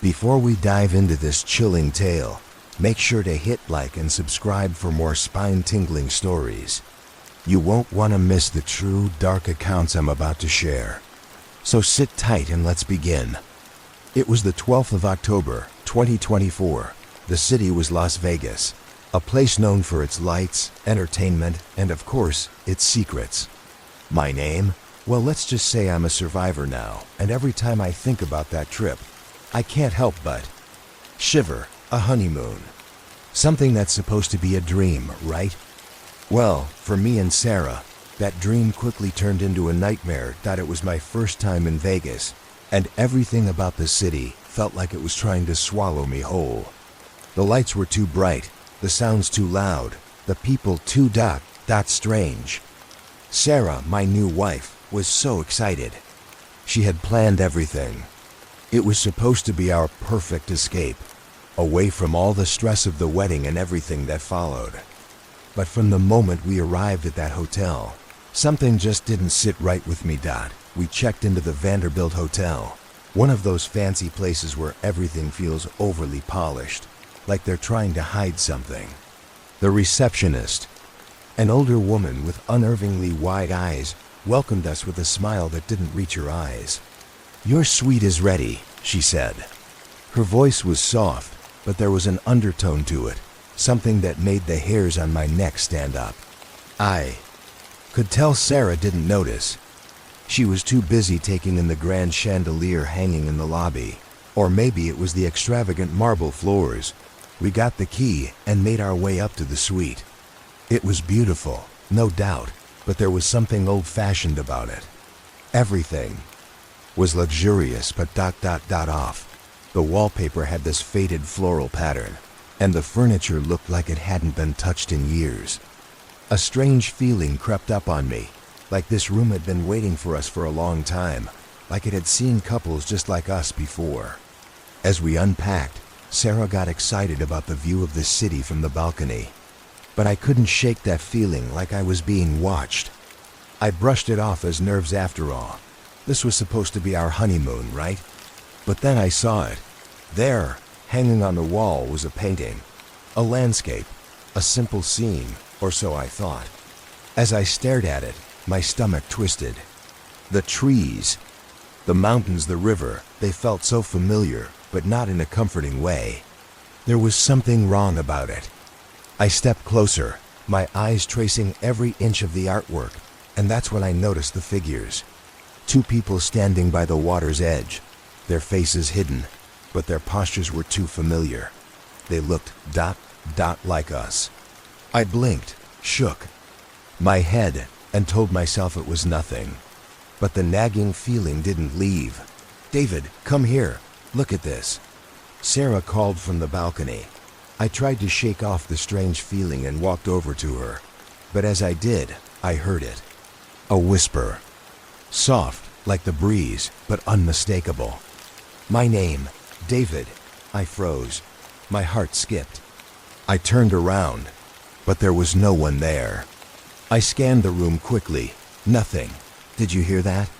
Before we dive into this chilling tale, make sure to hit like and subscribe for more spine-tingling stories. You won't want to miss the true, dark accounts I'm about to share. So sit tight and let's begin. It was the 12th of October, 2024. The city was Las Vegas, a place known for its lights, entertainment, and of course, its secrets. My name? Well, let's just say I'm a survivor now, and every time I think about that trip, I can't help but shiver. A honeymoon. Something that's supposed to be a dream, right? Well, for me and Sarah, that dream quickly turned into a nightmare. That it was my first time in Vegas, and everything about the city felt like it was trying to swallow me whole. The lights were too bright, the sounds too loud, the people too strange. Sarah, my new wife, was so excited. She had planned everything. It was supposed to be our perfect escape, away from all the stress of the wedding and everything that followed. But from the moment we arrived at that hotel, something just didn't sit right with me. We checked into the Vanderbilt Hotel, one of those fancy places where everything feels overly polished, like they're trying to hide something. The receptionist, an older woman with unnervingly wide eyes, welcomed us with a smile that didn't reach her eyes. "Your suite is ready," she said. Her voice was soft, but there was an undertone to it, something that made the hairs on my neck stand up. I could tell Sarah didn't notice. She was too busy taking in the grand chandelier hanging in the lobby. Or maybe it was the extravagant marble floors. We got the key and made our way up to the suite. It was beautiful, no doubt, but there was something old-fashioned about it. Everything was luxurious but off. The wallpaper had this faded floral pattern, and the furniture looked like it hadn't been touched in years. A strange feeling crept up on me, like this room had been waiting for us for a long time, like it had seen couples just like us before. As we unpacked, Sarah got excited about the view of the city from the balcony. But I couldn't shake that feeling, like I was being watched. I brushed it off as nerves after all. This was supposed to be our honeymoon, right? But then I saw it. There, hanging on the wall, was a painting. A landscape. A simple scene, or so I thought. As I stared at it, my stomach twisted. The trees, the mountains, the river, they felt so familiar, but not in a comforting way. There was something wrong about it. I stepped closer, my eyes tracing every inch of the artwork, and that's when I noticed the figures. Two people standing by the water's edge, their faces hidden, but their postures were too familiar. They looked like us. I blinked, shook my head, and told myself it was nothing. But the nagging feeling didn't leave. "David, come here. Look at this," Sarah called from the balcony. I tried to shake off the strange feeling and walked over to her. But as I did, I heard it. A whisper. Soft, like the breeze, but unmistakable. My name, David. I froze. My heart skipped. I turned around, but there was no one there. I scanned the room quickly. Nothing. "Did you hear that?"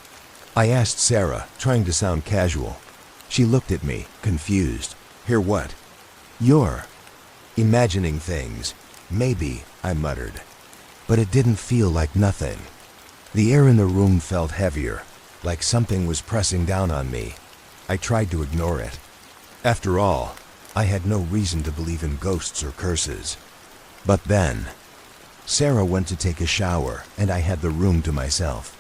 I asked Sarah, trying to sound casual. She looked at me, confused. "Hear what?" "You're imagining things." "Maybe," I muttered. But it didn't feel like nothing. The air in the room felt heavier, like something was pressing down on me. I tried to ignore it. After all, I had no reason to believe in ghosts or curses. But then, Sarah went to take a shower, and I had the room to myself.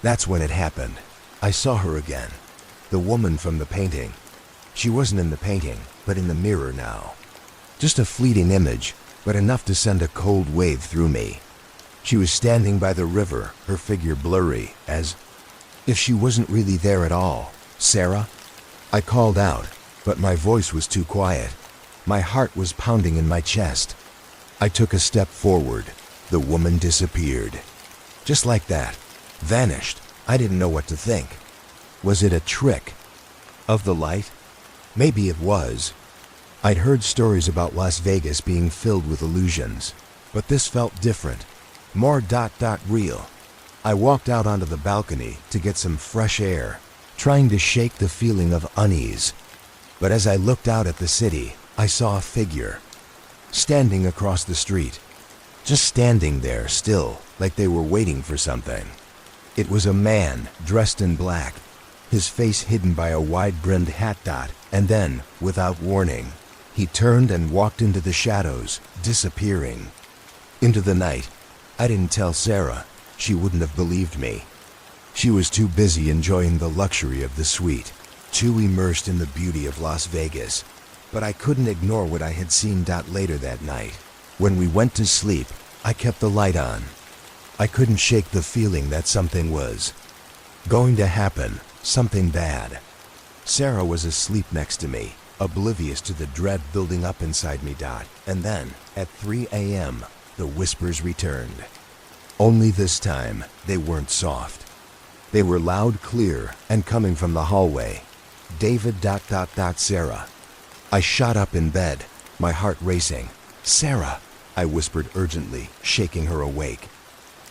That's when it happened. I saw her again. The woman from the painting. She wasn't in the painting, but in the mirror now. Just a fleeting image, but enough to send a cold wave through me. She was standing by the river, her figure blurry, as if she wasn't really there at all. "Sarah?" I called out, but my voice was too quiet. My heart was pounding in my chest. I took a step forward. The woman disappeared. Just like that. Vanished. I didn't know what to think. Was it a trick of the light? Maybe it was. I'd heard stories about Las Vegas being filled with illusions, but this felt different. More real. I walked out onto the balcony to get some fresh air, trying to shake the feeling of unease. But as I looked out at the city, I saw a figure, standing across the street. Just standing there still, like they were waiting for something. It was a man, dressed in black, his face hidden by a wide-brimmed hat dot, and then, without warning, he turned and walked into the shadows, disappearing. Into the night. I didn't tell Sarah. She wouldn't have believed me. She was too busy enjoying the luxury of the suite, too immersed in the beauty of Las Vegas. But I couldn't ignore what I had seen. Later that night, when we went to sleep, I kept the light on. I couldn't shake the feeling that something was going to happen, something bad. Sarah was asleep next to me, oblivious to the dread building up inside me. And then, at 3 a.m., the whispers returned. Only this time, they weren't soft. They were loud, clear, and coming from the hallway. David... Sarah. I shot up in bed, my heart racing. Sarah, I whispered urgently, shaking her awake.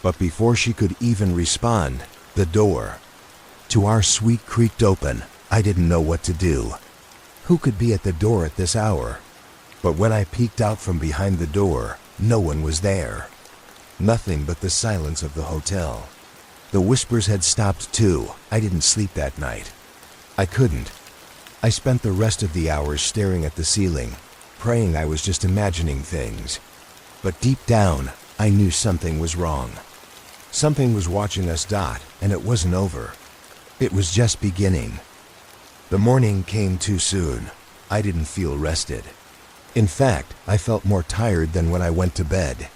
But before she could even respond, the door to our suite creaked open. I didn't know what to do. Who could be at the door at this hour? But when I peeked out from behind the door, no one was there. Nothing but the silence of the hotel. The whispers had stopped too. I didn't sleep that night. I couldn't. I spent the rest of the hours staring at the ceiling, praying I was just imagining things. But deep down, I knew something was wrong. Something was watching us. And it wasn't over. It was just beginning. The morning came too soon. I didn't feel rested. In fact, I felt more tired than when I went to bed.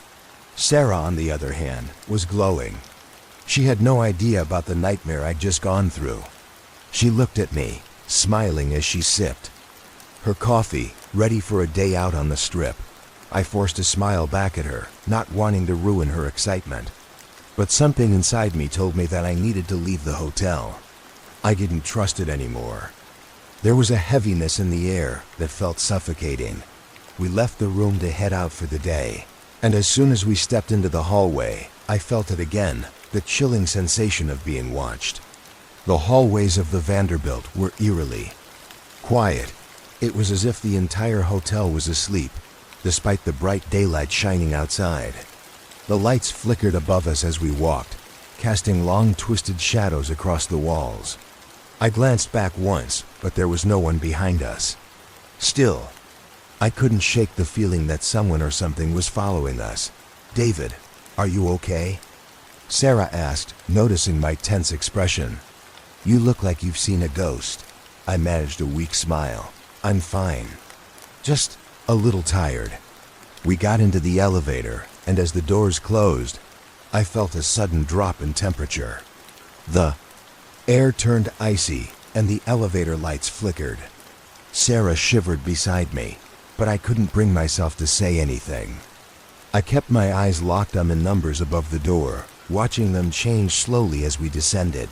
Sarah, on the other hand, was glowing. She had no idea about the nightmare I'd just gone through. She looked at me, smiling as she sipped her coffee, ready for a day out on the strip. I forced a smile back at her, not wanting to ruin her excitement. But something inside me told me that I needed to leave the hotel. I didn't trust it anymore. There was a heaviness in the air that felt suffocating. We left the room to head out for the day, and as soon as we stepped into the hallway, I felt it again, the chilling sensation of being watched. The hallways of the Vanderbilt were eerily quiet. It was as if the entire hotel was asleep, despite the bright daylight shining outside. The lights flickered above us as we walked, casting long twisted shadows across the walls. I glanced back once, but there was no one behind us. Still, I couldn't shake the feeling that someone or something was following us. David, are you okay? Sarah asked, noticing my tense expression. You look like you've seen a ghost. I managed a weak smile. I'm fine. Just a little tired. We got into the elevator, and as the doors closed, I felt a sudden drop in temperature. The air turned icy, and the elevator lights flickered. Sarah shivered beside me, but I couldn't bring myself to say anything. I kept my eyes locked on the numbers above the door, watching them change slowly as we descended.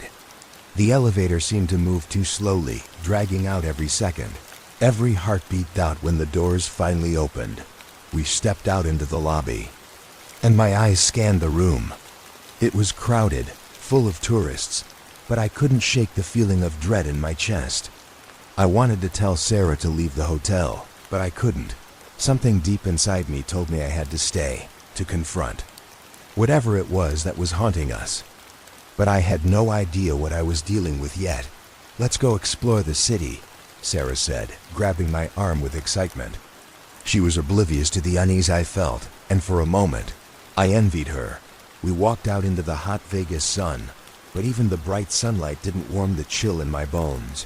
The elevator seemed to move too slowly, dragging out every second. Every heartbeat out when the doors finally opened. We stepped out into the lobby, and my eyes scanned the room. It was crowded, full of tourists, but I couldn't shake the feeling of dread in my chest. I wanted to tell Sarah to leave the hotel, but I couldn't. Something deep inside me told me I had to stay, to confront whatever it was that was haunting us. But I had no idea what I was dealing with yet. Let's go explore the city, Sarah said, grabbing my arm with excitement. She was oblivious to the unease I felt, and for a moment, I envied her. We walked out into the hot Vegas sun, but even the bright sunlight didn't warm the chill in my bones.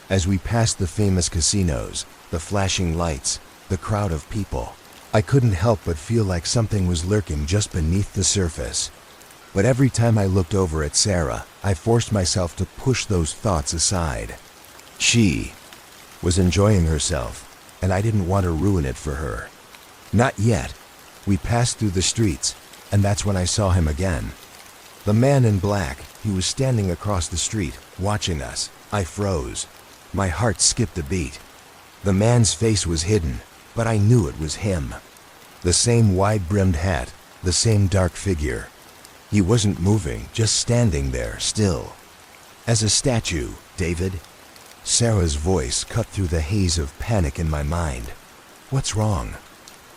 As we passed the famous casinos, the flashing lights, the crowd of people, I couldn't help but feel like something was lurking just beneath the surface. But every time I looked over at Sarah, I forced myself to push those thoughts aside. She was enjoying herself, and I didn't want to ruin it for her. Not yet. We passed through the streets, and that's when I saw him again. The man in black, he was standing across the street, watching us. I froze. My heart skipped a beat. The man's face was hidden, but I knew it was him. The same wide-brimmed hat, the same dark figure. He wasn't moving, just standing there, still. As a statue, David. Sarah's voice cut through the haze of panic in my mind. "What's wrong?"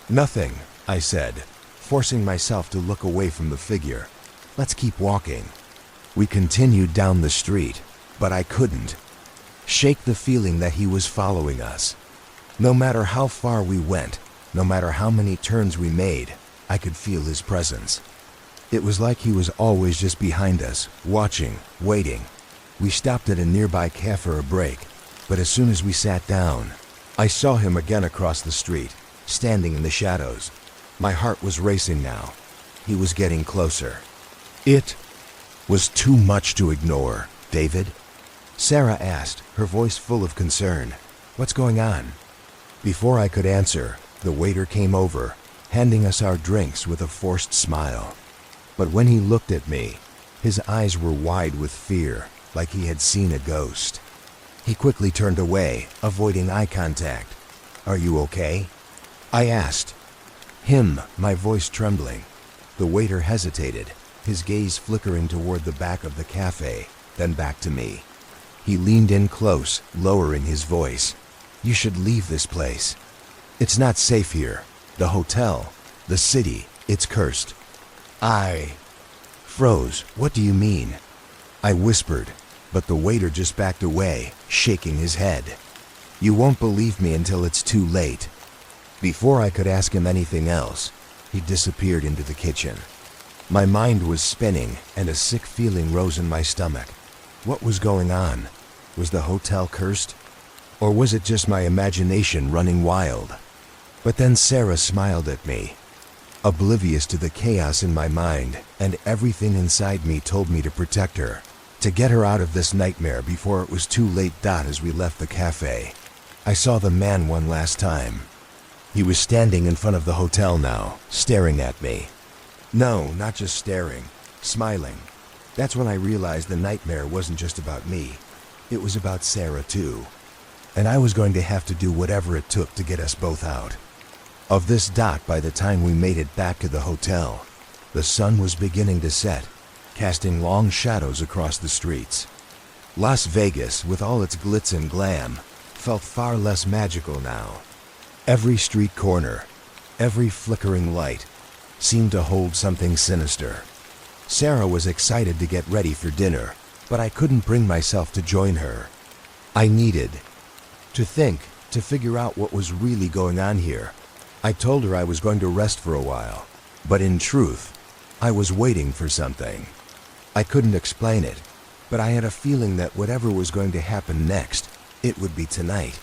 "Nothing," I said, forcing myself to look away from the figure. "Let's keep walking." We continued down the street, but I couldn't shake the feeling that he was following us. No matter how far we went, no matter how many turns we made, I could feel his presence. It was like he was always just behind us, watching, waiting. We stopped at a nearby cafe for a break, but as soon as we sat down, I saw him again across the street, standing in the shadows. My heart was racing now. He was getting closer. It was too much to ignore. "David?" Sarah asked, her voice full of concern. "What's going on?" Before I could answer, the waiter came over, handing us our drinks with a forced smile. But when he looked at me, his eyes were wide with fear, like he had seen a ghost. He quickly turned away, avoiding eye contact. "Are you okay?" I asked. Him, my voice trembling. The waiter hesitated, his gaze flickering toward the back of the cafe, then back to me. He leaned in close, lowering his voice. "You should leave this place. It's not safe here. The hotel, the city, it's cursed." I froze. "What do you mean?" I whispered, but the waiter just backed away, shaking his head. "You won't believe me until it's too late." Before I could ask him anything else, he disappeared into the kitchen. My mind was spinning, and a sick feeling rose in my stomach. What was going on? Was the hotel cursed? Or was it just my imagination running wild? But then Sarah smiled at me, oblivious to the chaos in my mind, and everything inside me told me to protect her, to get her out of this nightmare before it was too late. As we left the cafe, I saw the man one last time. He was standing in front of the hotel now, staring at me. No, not just staring, smiling. That's when I realized the nightmare wasn't just about me. It was about Sarah too. And I was going to have to do whatever it took to get us both out of this dock. By the time we made it back to the hotel, the sun was beginning to set, casting long shadows across the streets. Las Vegas, with all its glitz and glam, felt far less magical now. Every street corner, every flickering light, seemed to hold something sinister. Sarah was excited to get ready for dinner, but I couldn't bring myself to join her. I needed to think, to figure out what was really going on here. I told her I was going to rest for a while, but in truth, I was waiting for something. I couldn't explain it, but I had a feeling that whatever was going to happen next, it would be tonight.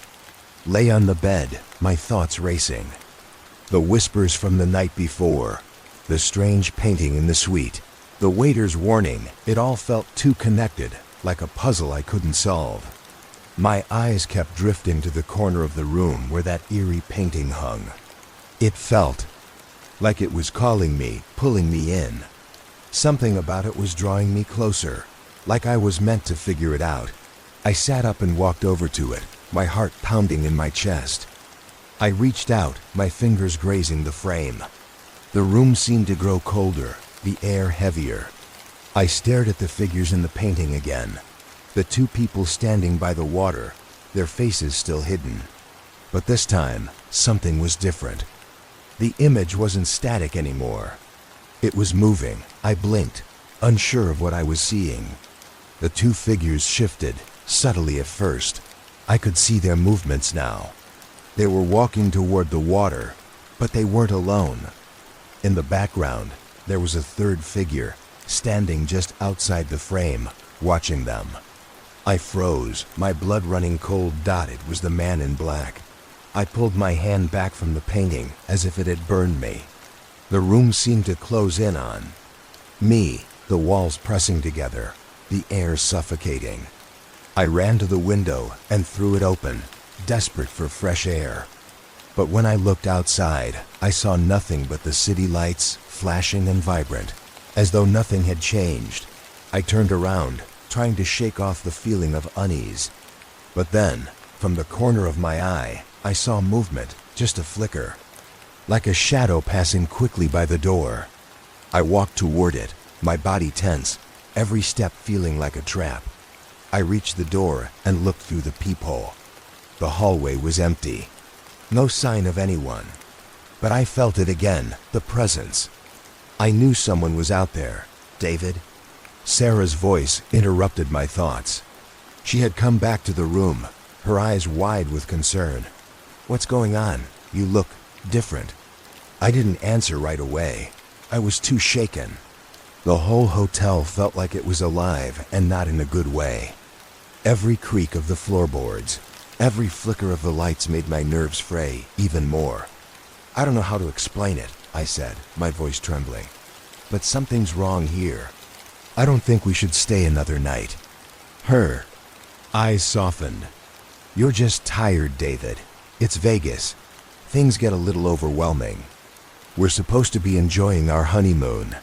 Lay on the bed, my thoughts racing. The whispers from the night before, the strange painting in the suite, the waiter's warning, it all felt too connected, like a puzzle I couldn't solve. My eyes kept drifting to the corner of the room where that eerie painting hung. It felt like it was calling me, pulling me in. Something about it was drawing me closer, like I was meant to figure it out. I sat up and walked over to it, my heart pounding in my chest. I reached out, my fingers grazing the frame. The room seemed to grow colder, the air heavier. I stared at the figures in the painting again. The two people standing by the water, their faces still hidden. But this time, something was different. The image wasn't static anymore. It was moving. I blinked, unsure of what I was seeing. The two figures shifted, subtly at first. I could see their movements now. They were walking toward the water, but they weren't alone. In the background, there was a third figure, standing just outside the frame, watching them. I froze, my blood running cold. It was the man in black. I pulled my hand back from the painting as if it had burned me. The room seemed to close in on me, the walls pressing together, the air suffocating. I ran to the window and threw it open, desperate for fresh air. But when I looked outside, I saw nothing but the city lights, flashing and vibrant, as though nothing had changed. I turned around, trying to shake off the feeling of unease. But then, from the corner of my eye, I saw movement, just a flicker, like a shadow passing quickly by the door. I walked toward it, my body tense, every step feeling like a trap. I reached the door and looked through the peephole. The hallway was empty. No sign of anyone. But I felt it again, the presence. I knew someone was out there. David? Sarah's voice interrupted my thoughts. She had come back to the room, her eyes wide with concern. What's going on? You look different. I didn't answer right away. I was too shaken. The whole hotel felt like it was alive and not in a good way. Every creak of the floorboards, every flicker of the lights made my nerves fray even more. I don't know how to explain it, I said, my voice trembling. But something's wrong here. I don't think we should stay another night. Her eyes softened. You're just tired, David. It's Vegas. Things get a little overwhelming. We're supposed to be enjoying our honeymoon.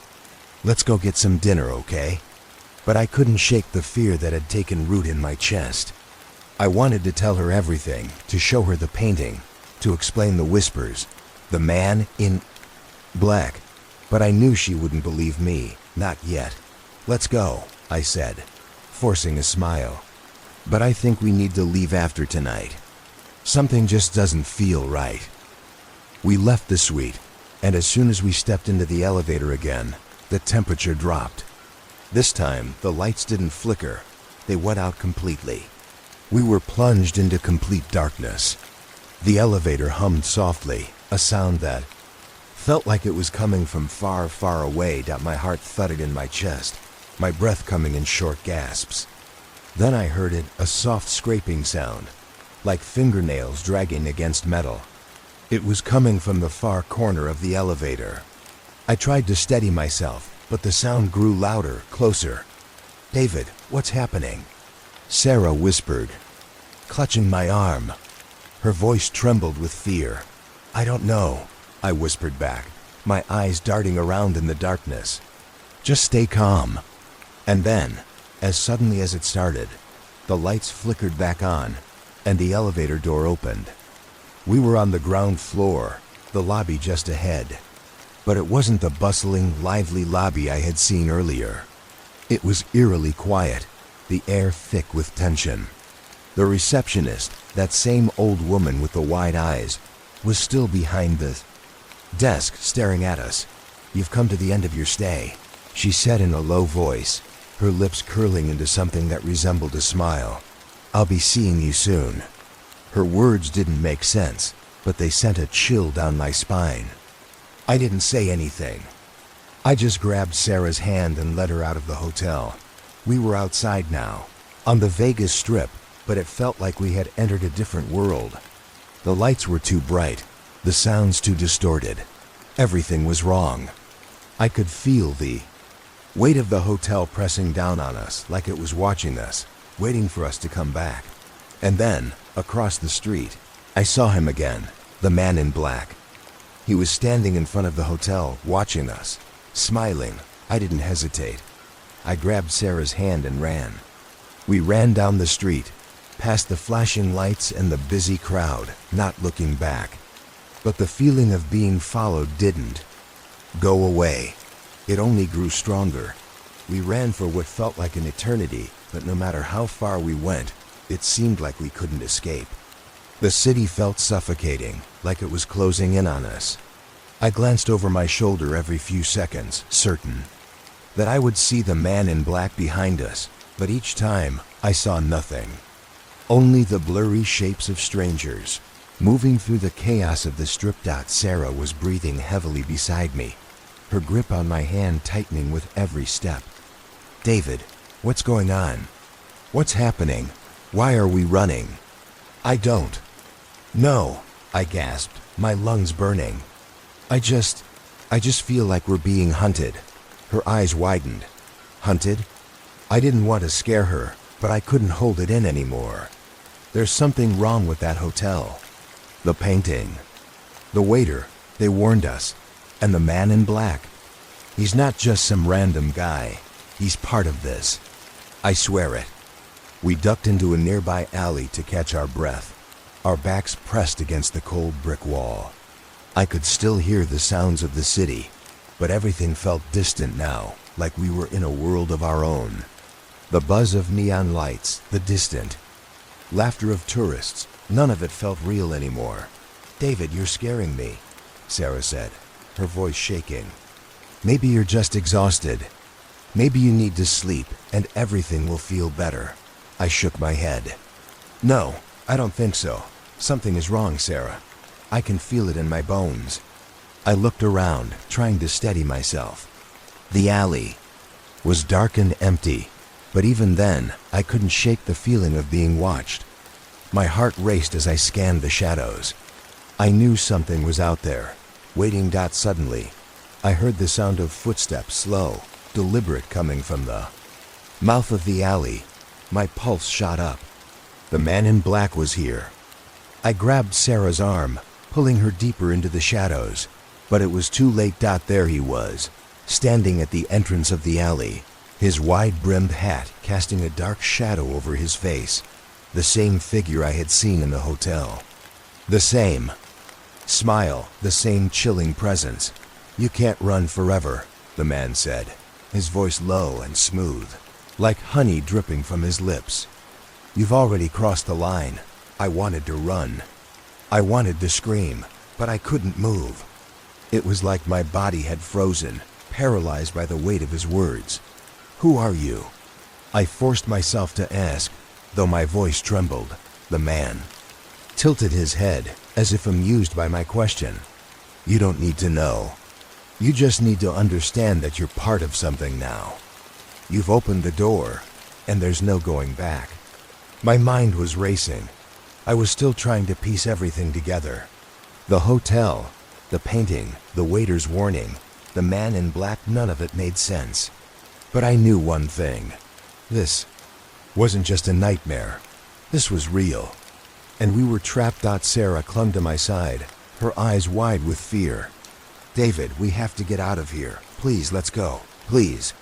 Let's go get some dinner, okay? But I couldn't shake the fear that had taken root in my chest. I wanted to tell her everything, to show her the painting, to explain the whispers, the man in black. But I knew she wouldn't believe me, not yet. Let's go, I said, forcing a smile. But I think we need to leave after tonight. Something just doesn't feel right. We left the suite, and as soon as we stepped into the elevator again, the temperature dropped. This time, the lights didn't flicker. They went out completely. We were plunged into complete darkness. The elevator hummed softly, a sound that felt like it was coming from far, far away. My heart thudded in my chest, my breath coming in short gasps. Then I heard it, a soft scraping sound, like fingernails dragging against metal. It was coming from the far corner of the elevator. I tried to steady myself, but the sound grew louder, closer. David, what's happening? Sarah whispered, clutching my arm. Her voice trembled with fear. I don't know, I whispered back, my eyes darting around in the darkness. Just stay calm. And then, as suddenly as it started, the lights flickered back on, and the elevator door opened. We were on the ground floor, the lobby just ahead. But it wasn't the bustling, lively lobby I had seen earlier. It was eerily quiet, the air thick with tension. The receptionist, that same old woman with the wide eyes, was still behind the desk staring at us. You've come to the end of your stay, she said in a low voice, her lips curling into something that resembled a smile. I'll be seeing you soon. Her words didn't make sense, but they sent a chill down my spine. I didn't say anything. I just grabbed Sarah's hand and led her out of the hotel. We were outside now, on the Vegas Strip, but it felt like we had entered a different world. The lights were too bright, the sounds too distorted. Everything was wrong. I could feel the weight of the hotel pressing down on us like it was watching us, waiting for us to come back. And then, across the street, I saw him again, the man in black. He was standing in front of the hotel, watching us, smiling. I didn't hesitate. I grabbed Sarah's hand and ran. We ran down the street, past the flashing lights and the busy crowd, not looking back. But the feeling of being followed didn't go away. It only grew stronger. We ran for what felt like an eternity, but no matter how far we went, it seemed like we couldn't escape. The city felt suffocating, like it was closing in on us. I glanced over my shoulder every few seconds, certain that I would see the man in black behind us, but each time I saw nothing. Only the blurry shapes of strangers, moving through the chaos of the strip. Sarah was breathing heavily beside me, her grip on my hand tightening with every step. David, what's going on? What's happening? Why are we running? I don't know, I gasped, my lungs burning. I just feel like we're being hunted. Her eyes widened. Hunted? I didn't want to scare her, but I couldn't hold it in anymore. There's something wrong with that hotel. The painting. The waiter, they warned us. And the man in black. He's not just some random guy. He's part of this. I swear it. We ducked into a nearby alley to catch our breath, our backs pressed against the cold brick wall. I could still hear the sounds of the city, but everything felt distant now, like we were in a world of our own. The buzz of neon lights, the distant laughter of tourists, none of it felt real anymore. "David, you're scaring me," Sarah said, her voice shaking. "Maybe you're just exhausted. Maybe you need to sleep and everything will feel better." I shook my head. "No, I don't think so. Something is wrong, Sarah. I can feel it in my bones." I looked around, trying to steady myself. The alley was dark and empty, but even then, I couldn't shake the feeling of being watched. My heart raced as I scanned the shadows. I knew something was out there, waiting. Suddenly, I heard the sound of footsteps, slow, deliberate, coming from the mouth of the alley. My pulse shot up. The man in black was here. I grabbed Sarah's arm, pulling her deeper into the shadows, but it was too late. There he was, standing at the entrance of the alley, his wide-brimmed hat casting a dark shadow over his face. The same figure I had seen in the hotel. The same smile, the same chilling presence. "You can't run forever," the man said, his voice low and smooth, like honey dripping from his lips. "You've already crossed the line." I wanted to run. I wanted to scream, but I couldn't move. It was like my body had frozen, paralyzed by the weight of his words. "Who are you?" I forced myself to ask, though my voice trembled. The man tilted his head, as if amused by my question. "You don't need to know. You just need to understand that you're part of something now. You've opened the door, and there's no going back." My mind was racing. I was still trying to piece everything together. The hotel, the painting, the waiter's warning, the man in black, none of it made sense. But I knew one thing. This wasn't just a nightmare. This was real. And we were trapped. Sarah clung to my side, her eyes wide with fear. "David, we have to get out of here. Please, let's go. Please."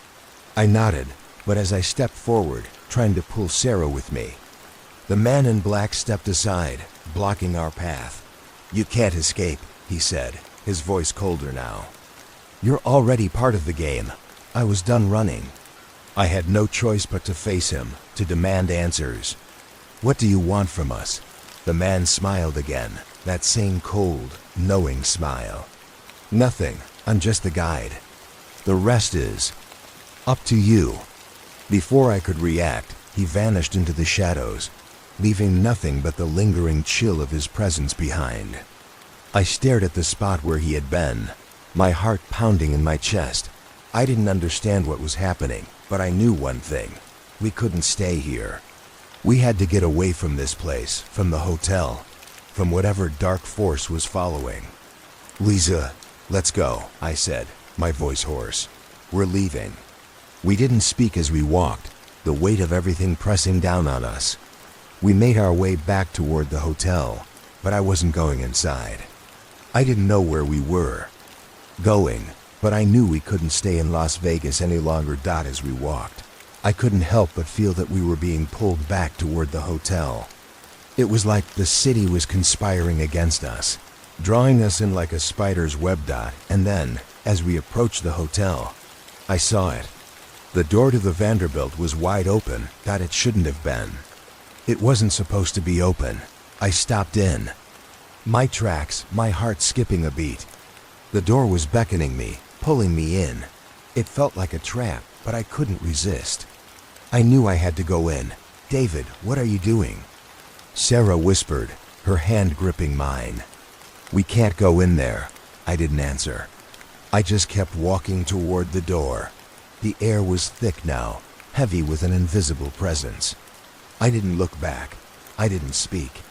I nodded, but as I stepped forward, trying to pull Sarah with me, the man in black stepped aside, blocking our path. "You can't escape," he said, his voice colder now. "You're already part of the game." I was done running. I had no choice but to face him, to demand answers. "What do you want from us?" The man smiled again, that same cold, knowing smile. "Nothing. I'm just the guide. The rest is up to you." Before I could react, he vanished into the shadows, leaving nothing but the lingering chill of his presence behind. I stared at the spot where he had been, my heart pounding in my chest. I didn't understand what was happening, but I knew one thing. We couldn't stay here. We had to get away from this place, from the hotel, from whatever dark force was following. "Lisa, let's go," I said, my voice hoarse. "We're leaving." We didn't speak as we walked, the weight of everything pressing down on us. We made our way back toward the hotel, but I wasn't going inside. I didn't know where we were going, but I knew we couldn't stay in Las Vegas any longer. As we walked, I couldn't help but feel that we were being pulled back toward the hotel. It was like the city was conspiring against us, drawing us in like a spider's web. And then, as we approached the hotel, I saw it. The door to the Vanderbilt was wide open. It shouldn't have been. It wasn't supposed to be open. I stopped in, my tracks, my heart skipping a beat. The door was beckoning me, pulling me in. It felt like a trap, but I couldn't resist. I knew I had to go in. "David, what are you doing?" Sarah whispered, her hand gripping mine. "We can't go in there." I didn't answer. I just kept walking toward the door. The air was thick now, heavy with an invisible presence. I didn't look back. I didn't speak.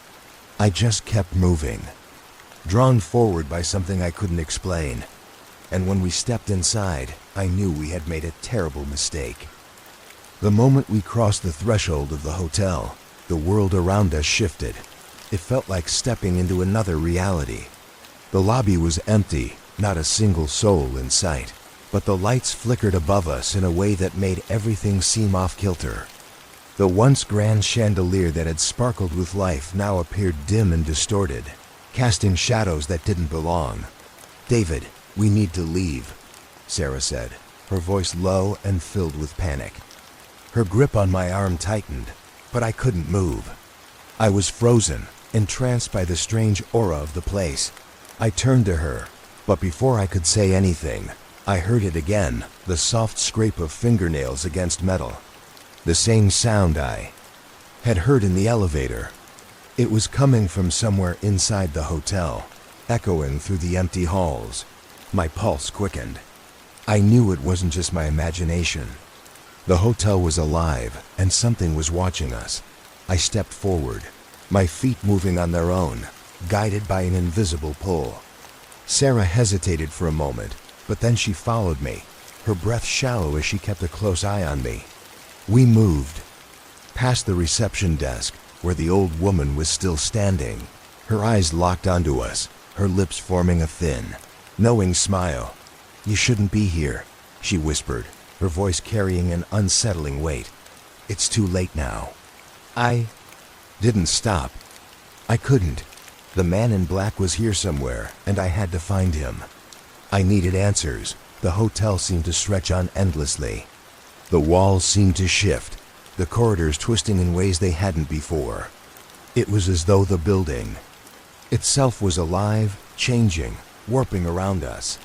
I just kept moving, drawn forward by something I couldn't explain. And when we stepped inside, I knew we had made a terrible mistake. The moment we crossed the threshold of the hotel, the world around us shifted. It felt like stepping into another reality. The lobby was empty, not a single soul in sight, but the lights flickered above us in a way that made everything seem off-kilter. The once grand chandelier that had sparkled with life now appeared dim and distorted, casting shadows that didn't belong. "David, we need to leave," Sarah said, her voice low and filled with panic. Her grip on my arm tightened, but I couldn't move. I was frozen, entranced by the strange aura of the place. I turned to her, but before I could say anything, I heard it again, the soft scrape of fingernails against metal. The same sound I had heard in the elevator. It was coming from somewhere inside the hotel, echoing through the empty halls. My pulse quickened. I knew it wasn't just my imagination. The hotel was alive, and something was watching us. I stepped forward, my feet moving on their own, guided by an invisible pull. Sarah hesitated for a moment, but then she followed me, her breath shallow as she kept a close eye on me. We moved past the reception desk, where the old woman was still standing, her eyes locked onto us, her lips forming a thin, knowing smile. "You shouldn't be here," she whispered, her voice carrying an unsettling weight. "It's too late now." I didn't stop. I couldn't. The man in black was here somewhere, and I had to find him. I needed answers. The hotel seemed to stretch on endlessly. The walls seemed to shift, the corridors twisting in ways they hadn't before. It was as though the building itself was alive, changing, warping around us.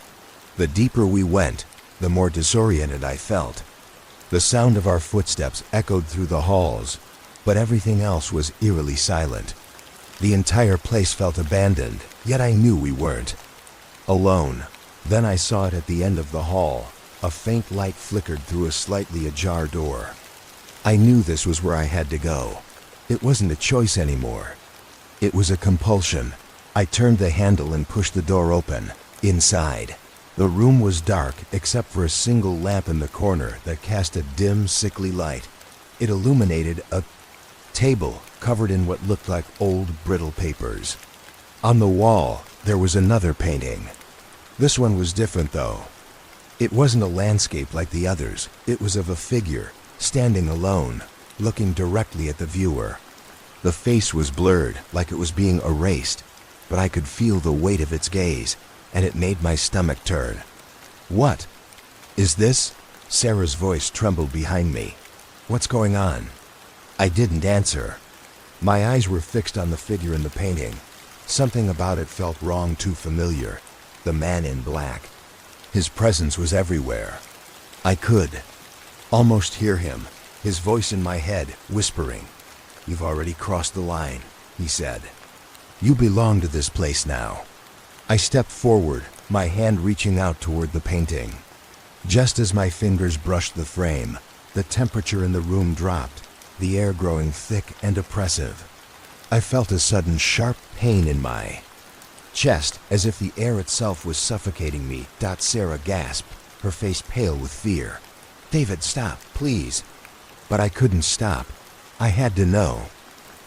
The deeper we went, the more disoriented I felt. The sound of our footsteps echoed through the halls, but everything else was eerily silent. The entire place felt abandoned, yet I knew we weren't alone. Then I saw it at the end of the hall. A faint light flickered through a slightly ajar door. I knew this was where I had to go. It wasn't a choice anymore. It was a compulsion. I turned the handle and pushed the door open. Inside, the room was dark except for a single lamp in the corner that cast a dim, sickly light. It illuminated a table covered in what looked like old, brittle papers. On the wall, there was another painting. This one was different, though. It wasn't a landscape like the others. It was of a figure, standing alone, looking directly at the viewer. The face was blurred, like it was being erased, but I could feel the weight of its gaze, and it made my stomach turn. "What is this?" Sarah's voice trembled behind me. "What's going on?" I didn't answer. My eyes were fixed on the figure in the painting. Something about it felt wrong, too familiar. The man in black. His presence was everywhere. I could almost hear him, his voice in my head, whispering. "You've already crossed the line," he said. "You belong to this place now." I stepped forward, my hand reaching out toward the painting. Just as my fingers brushed the frame, the temperature in the room dropped, the air growing thick and oppressive. I felt a sudden sharp pain in my chest, as if the air itself was suffocating me. Sarah gasped, her face pale with fear. "David, stop, please." But I couldn't stop. I had to know.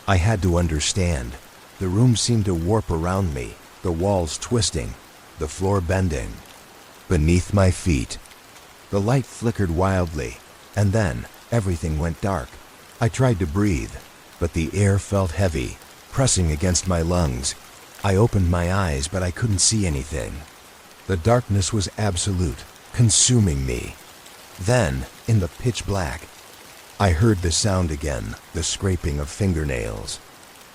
I had to understand. The room seemed to warp around me, the walls twisting, the floor bending. Beneath my feet, the light flickered wildly, and then everything went dark. I tried to breathe, but the air felt heavy, pressing against my lungs. I opened my eyes, but I couldn't see anything. The darkness was absolute, consuming me. Then, in the pitch black, I heard the sound again, the scraping of fingernails.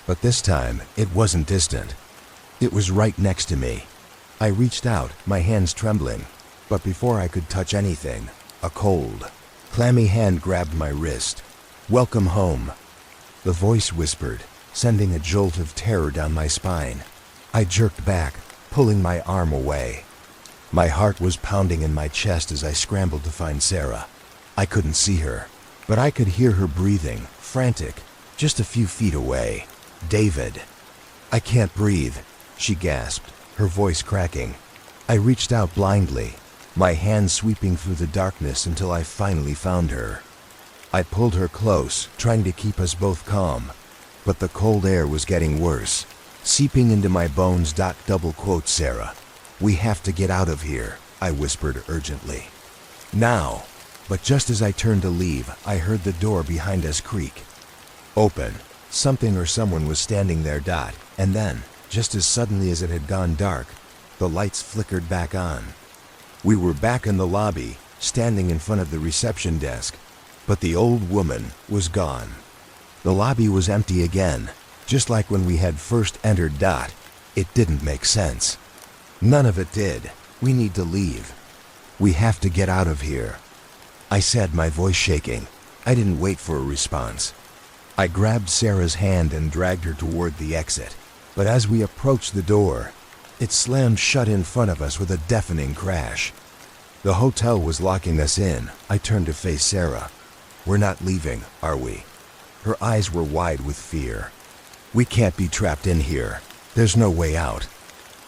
But this time, it wasn't distant. It was right next to me. I reached out, my hands trembling, but before I could touch anything, a cold, clammy hand grabbed my wrist. "Welcome home," the voice whispered, sending a jolt of terror down my spine. I jerked back, pulling my arm away. My heart was pounding in my chest as I scrambled to find Sarah. I couldn't see her, but I could hear her breathing, frantic, just a few feet away. "David." "I can't breathe," she gasped, her voice cracking. I reached out blindly, my hand sweeping through the darkness until I finally found her. I pulled her close, trying to keep us both calm, but the cold air was getting worse, seeping into my bones. Double quote, "Sarah, we have to get out of here," I whispered urgently. "Now." But just as I turned to leave, I heard the door behind us creak open. Something or someone was standing there. And then, just as suddenly as it had gone dark, the lights flickered back on. We were back in the lobby, standing in front of the reception desk. But the old woman was gone. The lobby was empty again, just like when we had first entered. It didn't make sense. None of it did. We need to leave. We have to get out of here, I said, my voice shaking. I didn't wait for a response. I grabbed Sarah's hand and dragged her toward the exit. But as we approached the door, it slammed shut in front of us with a deafening crash. The hotel was locking us in. I turned to face Sarah. We're not leaving, are we? Her eyes were wide with fear. We can't be trapped in here. There's no way out.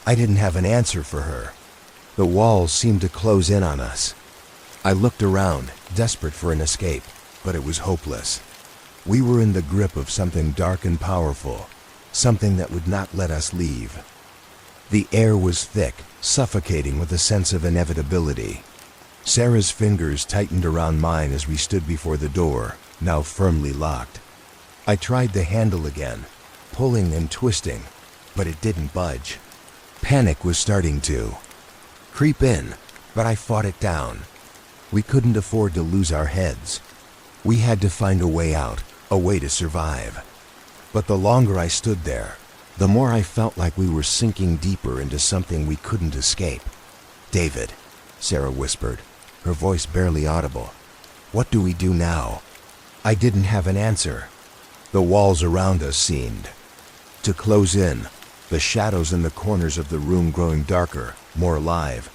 I didn't have an answer for her. The walls seemed to close in on us. I looked around, desperate for an escape, but it was hopeless. We were in the grip of something dark and powerful, something that would not let us leave. The air was thick, suffocating with a sense of inevitability. Sarah's fingers tightened around mine as we stood before the door, now firmly locked. I tried the handle again, pulling and twisting, but it didn't budge. Panic was starting to creep in, but I fought it down. We couldn't afford to lose our heads. We had to find a way out, a way to survive. But the longer I stood there, the more I felt like we were sinking deeper into something we couldn't escape. "David," Sarah whispered, her voice barely audible. "What do we do now?" I didn't have an answer. The walls around us seemed to close in, the shadows in the corners of the room growing darker, more alive.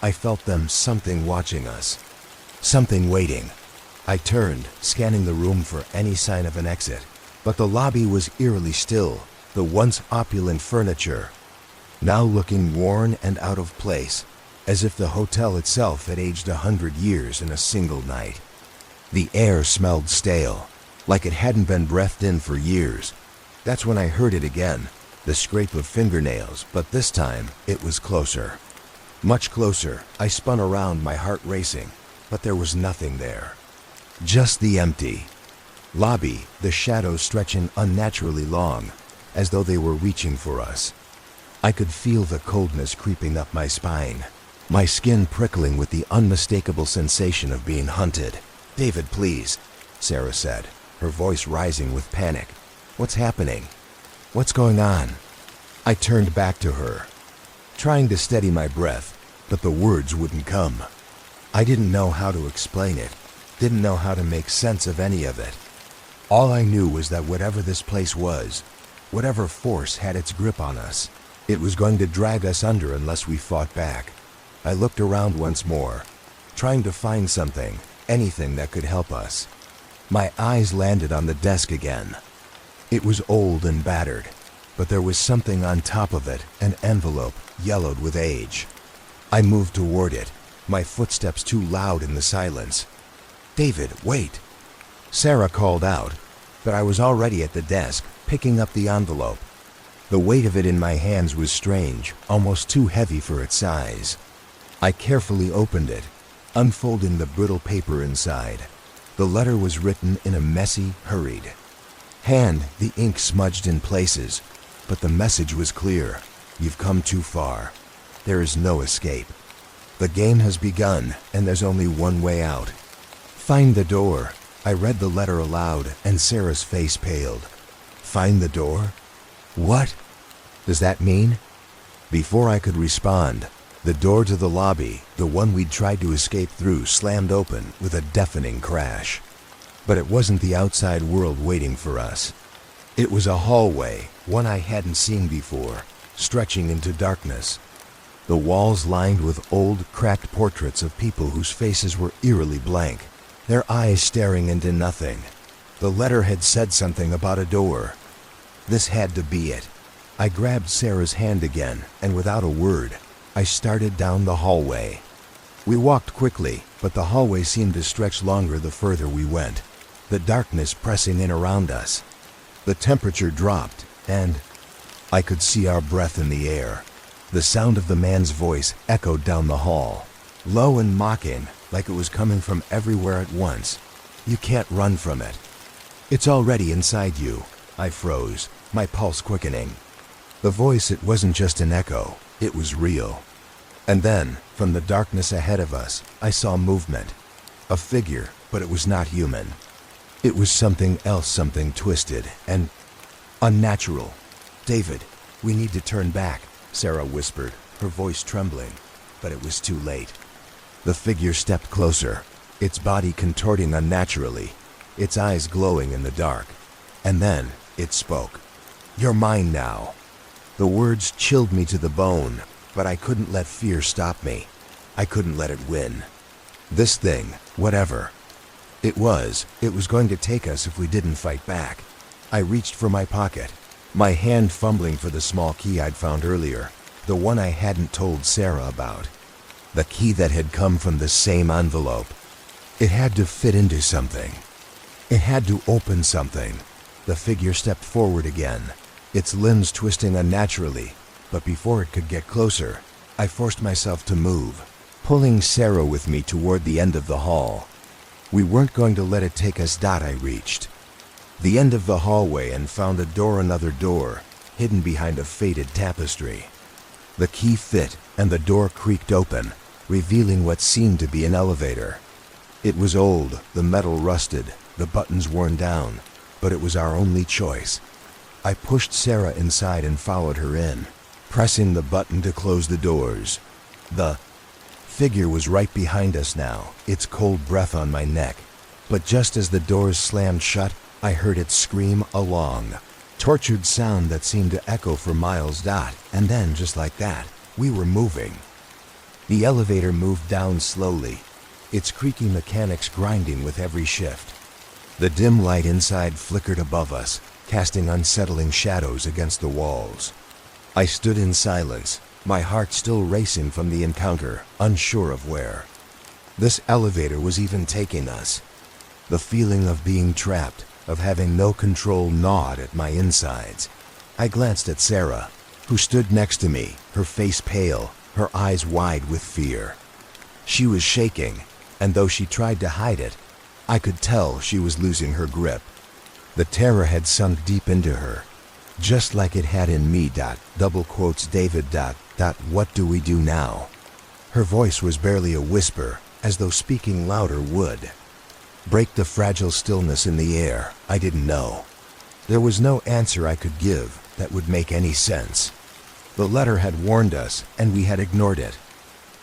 I felt them, something watching us, something waiting. I turned, scanning the room for any sign of an exit, but the lobby was eerily still, the once opulent furniture now looking worn and out of place, as if the hotel itself had aged 100 years in a single night. The air smelled stale, like it hadn't been breathed in for years. That's when I heard it again, the scrape of fingernails, but this time it was closer. Much closer. I spun around, my heart racing, but there was nothing there. Just the empty lobby, the shadows stretching unnaturally long, as though they were reaching for us. I could feel the coldness creeping up my spine, my skin prickling with the unmistakable sensation of being hunted. "David, please," Sarah said, her voice rising with panic. "What's happening? What's going on?" I turned back to her, trying to steady my breath, but the words wouldn't come. I didn't know how to explain it, didn't know how to make sense of any of it. All I knew was that whatever this place was, whatever force had its grip on us, it was going to drag us under unless we fought back. I looked around once more, trying to find something, anything that could help us. My eyes landed on the desk again. It was old and battered, but there was something on top of it, an envelope, yellowed with age. I moved toward it, my footsteps too loud in the silence. "David, wait!" Sarah called out, but I was already at the desk, picking up the envelope. The weight of it in my hands was strange, almost too heavy for its size. I carefully opened it, unfolding the brittle paper inside. The letter was written in a messy, hurried hand, the ink smudged in places, but the message was clear. "You've come too far. There is no escape. The game has begun, and there's only one way out. Find the door." I read the letter aloud, and Sarah's face paled. "Find the door? What does that mean?" Before I could respond, the door to the lobby, the one we'd tried to escape through, slammed open with a deafening crash. But it wasn't the outside world waiting for us. It was a hallway, one I hadn't seen before, stretching into darkness. The walls lined with old, cracked portraits of people whose faces were eerily blank, their eyes staring into nothing. The letter had said something about a door. This had to be it. I grabbed Sarah's hand again, and without a word, I started down the hallway. We walked quickly, but the hallway seemed to stretch longer the further we went, the darkness pressing in around us. The temperature dropped, and I could see our breath in the air. The sound of the man's voice echoed down the hall, low and mocking, like it was coming from everywhere at once. "You can't run from it. It's already inside you." I froze, my pulse quickening. The voice, it wasn't just an echo, it was real. And then, from the darkness ahead of us, I saw movement. A figure, but it was not human. It was something else, something twisted and unnatural. "David, we need to turn back," Sarah whispered, her voice trembling, but it was too late. The figure stepped closer, its body contorting unnaturally, its eyes glowing in the dark. And then it spoke. "You're mine now." The words chilled me to the bone, but I couldn't let fear stop me. I couldn't let it win. This thing, whatever it was going to take us if we didn't fight back. I reached for my pocket, my hand fumbling for the small key I'd found earlier, the one I hadn't told Sarah about. The key that had come from the same envelope. It had to fit into something. It had to open something. The figure stepped forward again, its limbs twisting unnaturally, but before it could get closer, I forced myself to move, pulling Sarah with me toward the end of the hall. We weren't going to let it take us. I reached the end of the hallway and found a door, another door, hidden behind a faded tapestry. The key fit, and the door creaked open, revealing what seemed to be an elevator. It was old, the metal rusted, the buttons worn down, but it was our only choice. I pushed Sarah inside and followed her in, pressing the button to close the doors. The figure was right behind us now, its cold breath on my neck. But just as the doors slammed shut, I heard it scream, a long, tortured sound that seemed to echo for miles. And then, just like that, we were moving. The elevator moved down slowly, its creaky mechanics grinding with every shift. The dim light inside flickered above us, casting unsettling shadows against the walls. I stood in silence, my heart still racing from the encounter, unsure of where this elevator was even taking us. The feeling of being trapped, of having no control, gnawed at my insides. I glanced at Sarah, who stood next to me, her face pale, her eyes wide with fear. She was shaking, and though she tried to hide it, I could tell she was losing her grip. The terror had sunk deep into her, just like it had in me. Double quotes David. What do we do now? Her voice was barely a whisper, as though speaking louder would break the fragile stillness in the air. I didn't know. There was no answer I could give that would make any sense. The letter had warned us, and we had ignored it.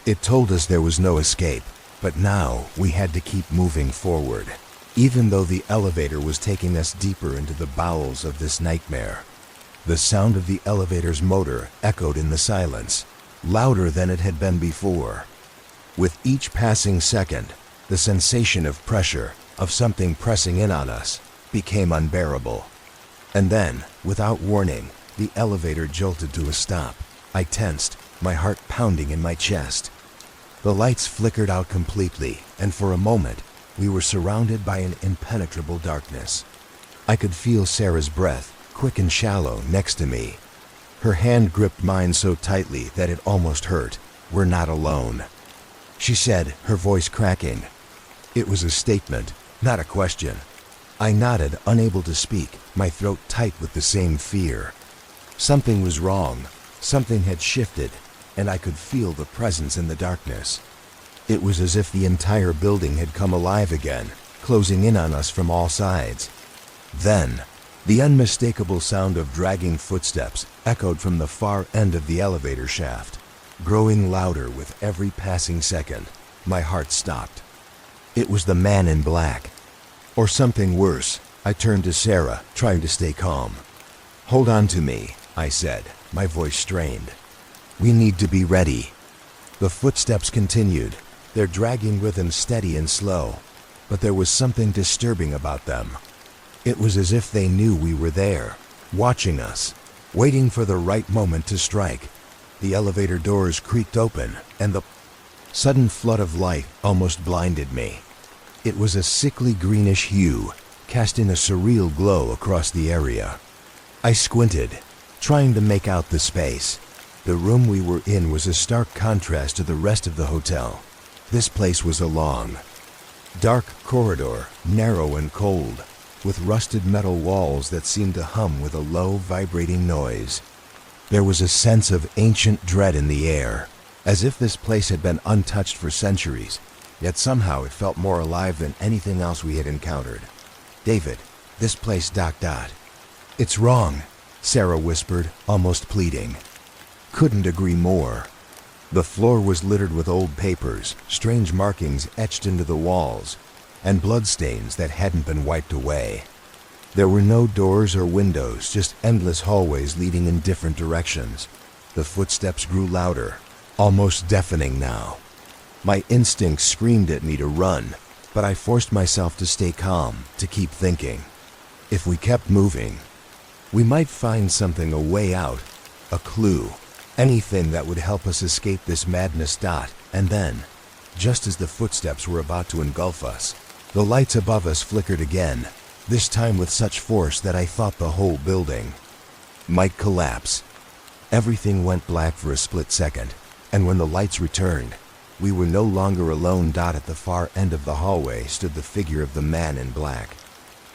It told us there was no escape, but now we had to keep moving forward, even though the elevator was taking us deeper into the bowels of this nightmare. The sound of the elevator's motor echoed in the silence, louder than it had been before. With each passing second, the sensation of pressure, of something pressing in on us, became unbearable. And then, without warning, the elevator jolted to a stop. I tensed, my heart pounding in my chest. The lights flickered out completely, and for a moment, we were surrounded by an impenetrable darkness. I could feel Sarah's breath, quick and shallow, next to me. Her hand gripped mine so tightly that it almost hurt. "We're not alone," she said, her voice cracking. It was a statement, not a question. I nodded, unable to speak, my throat tight with the same fear. Something was wrong. Something had shifted, and I could feel the presence in the darkness. It was as if the entire building had come alive again, closing in on us from all sides. Then, the unmistakable sound of dragging footsteps echoed from the far end of the elevator shaft, growing louder with every passing second. My heart stopped. It was the man in black. Or something worse. I turned to Sarah, trying to stay calm. "Hold on to me," I said, my voice strained. "We need to be ready." The footsteps continued, their dragging rhythm steady and slow, but there was something disturbing about them. It was as if they knew we were there, watching us, waiting for the right moment to strike. The elevator doors creaked open, and the sudden flood of light almost blinded me. It was a sickly greenish hue, casting a surreal glow across the area. I squinted, trying to make out the space. The room we were in was a stark contrast to the rest of the hotel. This place was a long, dark corridor, narrow and cold, with rusted metal walls that seemed to hum with a low, vibrating noise. There was a sense of ancient dread in the air, as if this place had been untouched for centuries, yet somehow it felt more alive than anything else we had encountered. "David, this place ... "It's wrong," Sarah whispered, almost pleading. Couldn't agree more. The floor was littered with old papers, strange markings etched into the walls, and bloodstains that hadn't been wiped away. There were no doors or windows, just endless hallways leading in different directions. The footsteps grew louder, almost deafening now. My instincts screamed at me to run, but I forced myself to stay calm, to keep thinking. If we kept moving, we might find something, a way out, a clue, anything that would help us escape this madness. And then, just as the footsteps were about to engulf us, the lights above us flickered again, this time with such force that I thought the whole building might collapse. Everything went black for a split second, and when the lights returned, we were no longer alone. At the far end of the hallway stood the figure of the man in black.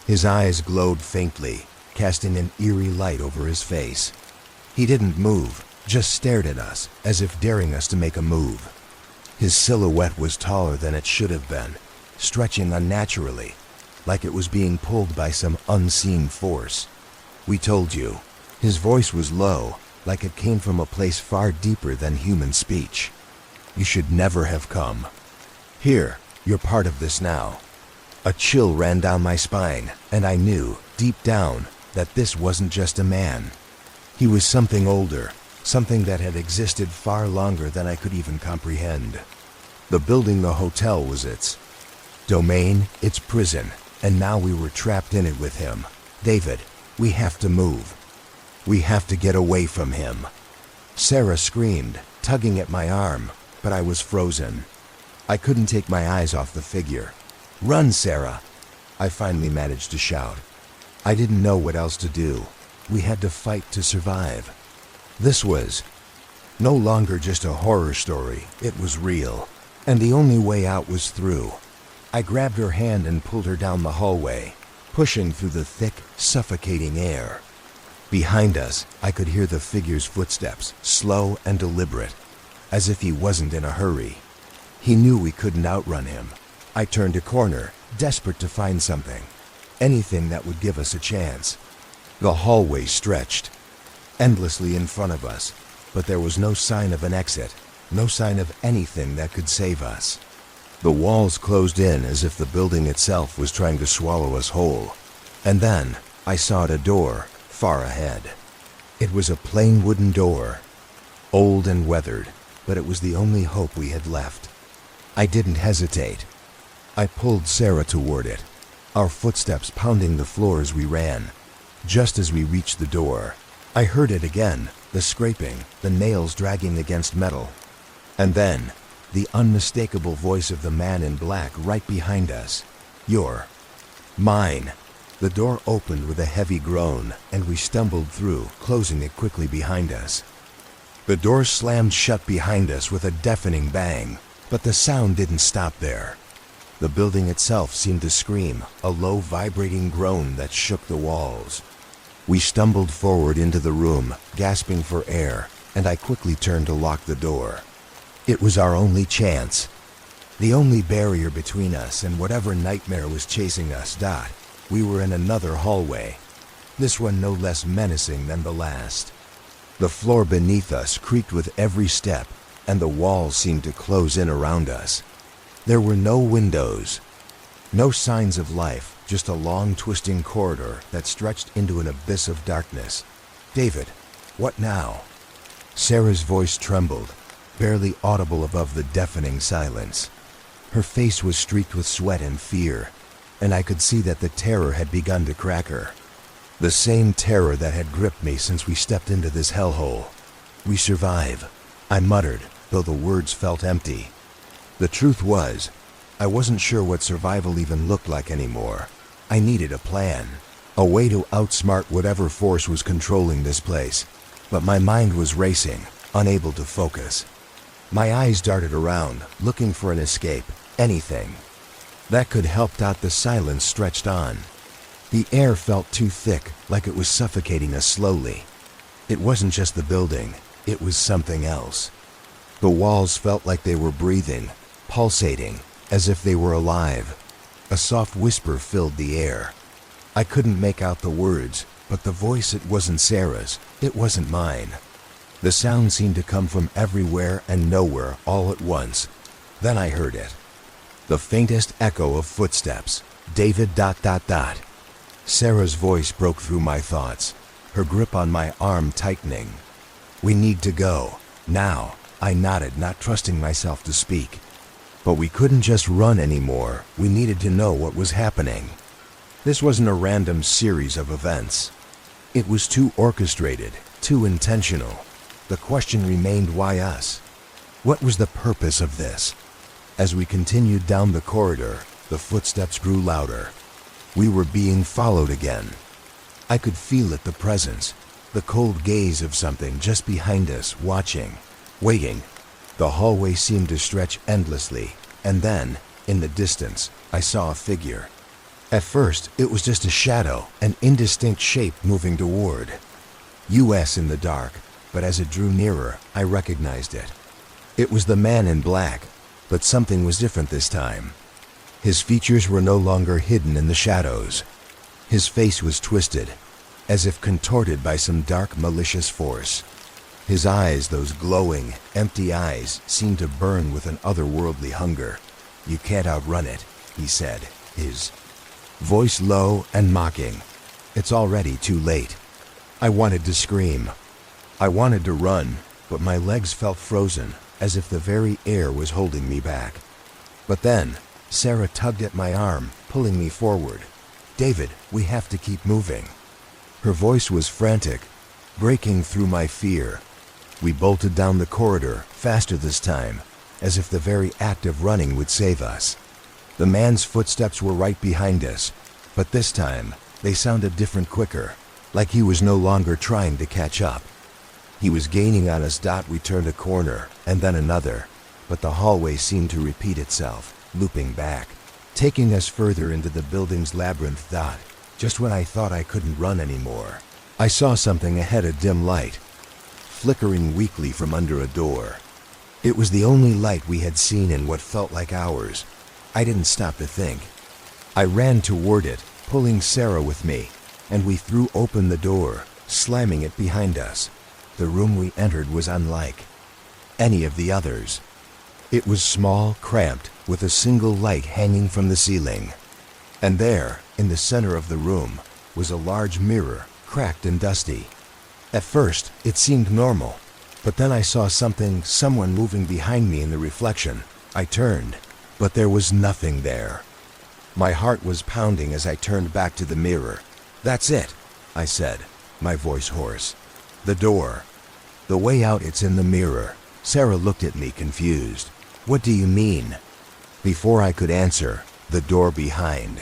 His eyes glowed faintly, casting an eerie light over his face. He didn't move, just stared at us, as if daring us to make a move. His silhouette was taller than it should have been, stretching unnaturally, like it was being pulled by some unseen force. "We told you." His voice was low, like it came from a place far deeper than human speech. "You should never have come. Here, you're part of this now." A chill ran down my spine, and I knew, deep down, that this wasn't just a man. He was something older, something that had existed far longer than I could even comprehend. The building, the hotel, was its domain, its prison, and now we were trapped in it with him. "David, we have to move. We have to get away from him." Sarah screamed, tugging at my arm, but I was frozen. I couldn't take my eyes off the figure. "Run, Sarah!" I finally managed to shout. I didn't know what else to do. We had to fight to survive. This was no longer just a horror story, it was real, and the only way out was through. I grabbed her hand and pulled her down the hallway, pushing through the thick, suffocating air. Behind us, I could hear the figure's footsteps, slow and deliberate, as if he wasn't in a hurry. He knew we couldn't outrun him. I turned a corner, desperate to find something, anything that would give us a chance. The hallway stretched endlessly in front of us, but there was no sign of an exit, no sign of anything that could save us. The walls closed in as if the building itself was trying to swallow us whole. And then I saw a door far ahead. It was a plain wooden door, old and weathered, but it was the only hope we had left. I didn't hesitate. I pulled Sarah toward it, our footsteps pounding the floor as we ran. Just as we reached the door, I heard it again, the scraping, the nails dragging against metal. And then, the unmistakable voice of the man in black right behind us. "You're mine." The door opened with a heavy groan, and we stumbled through, closing it quickly behind us. The door slammed shut behind us with a deafening bang, but the sound didn't stop there. The building itself seemed to scream, a low vibrating groan that shook the walls. We stumbled forward into the room, gasping for air, and I quickly turned to lock the door. It was our only chance. The only barrier between us and whatever nightmare was chasing us. We were in another hallway, this one no less menacing than the last. The floor beneath us creaked with every step, and the walls seemed to close in around us. There were no windows, no signs of life, just a long twisting corridor that stretched into an abyss of darkness. "David, what now?" Sarah's voice trembled, barely audible above the deafening silence. Her face was streaked with sweat and fear, and I could see that the terror had begun to crack her. The same terror that had gripped me since we stepped into this hellhole. "We survive," I muttered, though the words felt empty. The truth was, I wasn't sure what survival even looked like anymore. I needed a plan, a way to outsmart whatever force was controlling this place. But my mind was racing, unable to focus. My eyes darted around, looking for an escape, anything that could help. The silence stretched on. The air felt too thick, like it was suffocating us slowly. It wasn't just the building, it was something else. The walls felt like they were breathing, pulsating, as if they were alive. A soft whisper filled the air. I couldn't make out the words, but the voice, it wasn't Sarah's, it wasn't mine. The sound seemed to come from everywhere and nowhere all at once. Then I heard it. The faintest echo of footsteps. David ... Sarah's voice broke through my thoughts, her grip on my arm tightening. We need to go. Now, I nodded, not trusting myself to speak. But we couldn't just run anymore. We needed to know what was happening. This wasn't a random series of events. It was too orchestrated, too intentional. The question remained, why us? What was the purpose of this? As we continued down the corridor, the footsteps grew louder. We were being followed again. I could feel it, the presence, the cold gaze of something just behind us, watching, waiting. The hallway seemed to stretch endlessly, and then, in the distance, I saw a figure. At first, it was just a shadow, an indistinct shape moving toward us in the dark, but as it drew nearer, I recognized it. It was the man in black, but something was different this time. His features were no longer hidden in the shadows. His face was twisted, as if contorted by some dark, malicious force. His eyes, those glowing, empty eyes, seemed to burn with an otherworldly hunger. "You can't outrun it," he said, his voice low and mocking. "It's already too late." I wanted to scream. I wanted to run, but my legs felt frozen, as if the very air was holding me back. But then, Sarah tugged at my arm, pulling me forward. "David, we have to keep moving." Her voice was frantic, breaking through my fear. We bolted down the corridor, faster this time, as if the very act of running would save us. The man's footsteps were right behind us, but this time, they sounded different, quicker, like he was no longer trying to catch up. He was gaining on us. We turned a corner, and then another, but the hallway seemed to repeat itself, looping back, taking us further into the building's labyrinth. Just when I thought I couldn't run anymore, I saw something ahead, a dim light, flickering weakly from under a door. It was the only light we had seen in what felt like hours. I didn't stop to think. I ran toward it, pulling Sarah with me, and we threw open the door, slamming it behind us. The room we entered was unlike any of the others. It was small, cramped, with a single light hanging from the ceiling. And there, in the center of the room, was a large mirror, cracked and dusty. At first, it seemed normal, but then I saw someone moving behind me in the reflection. I turned, but there was nothing there. My heart was pounding as I turned back to the mirror. "That's it," I said, my voice hoarse. "The door. The way out, it's in the mirror." Sarah looked at me, confused. "What do you mean?" Before I could answer, the door behind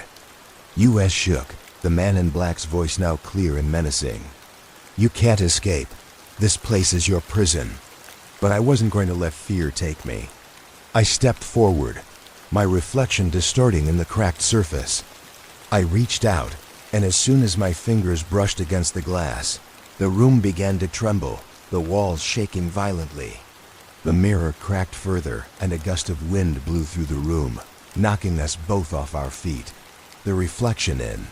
us shook, the man in black's voice now clear and menacing. "You can't escape. This place is your prison." But I wasn't going to let fear take me. I stepped forward, my reflection distorting in the cracked surface. I reached out, and as soon as my fingers brushed against the glass, the room began to tremble, the walls shaking violently. The mirror cracked further, and a gust of wind blew through the room, knocking us both off our feet. The reflection in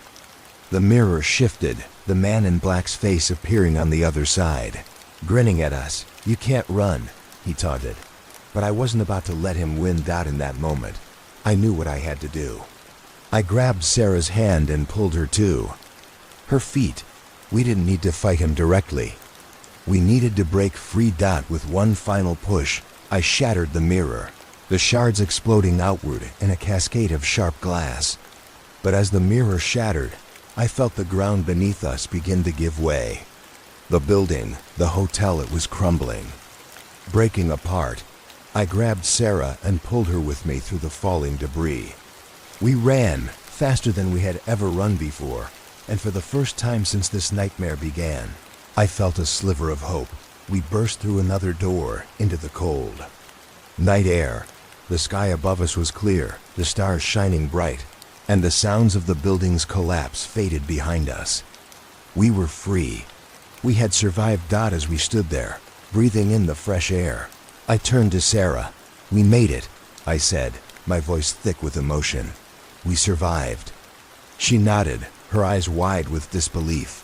the mirror shifted, the man in black's face appearing on the other side, grinning at us. "You can't run," he taunted. But I wasn't about to let him win. In that moment, I knew what I had to do. I grabbed Sarah's hand and pulled her to her feet. We didn't need to fight him directly. We needed to break free. With one final push, I shattered the mirror, the shards exploding outward in a cascade of sharp glass. But as the mirror shattered, I felt the ground beneath us begin to give way. The building, the hotel, it was crumbling, breaking apart. I grabbed Sarah and pulled her with me through the falling debris. We ran, faster than we had ever run before, and for the first time since this nightmare began, I felt a sliver of hope. We burst through another door, into the cold night air. The sky above us was clear, the stars shining bright, and the sounds of the building's collapse faded behind us. We were free. We had survived. As we stood there, breathing in the fresh air, I turned to Sarah. "We made it," I said, my voice thick with emotion. "We survived." She nodded, her eyes wide with disbelief.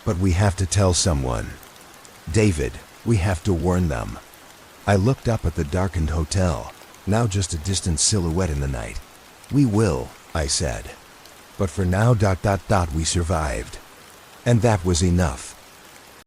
"But we have to tell someone. David, we have to warn them." I looked up at the darkened hotel, now just a distant silhouette in the night. "We will," I said. "But for now, we survived." And that was enough.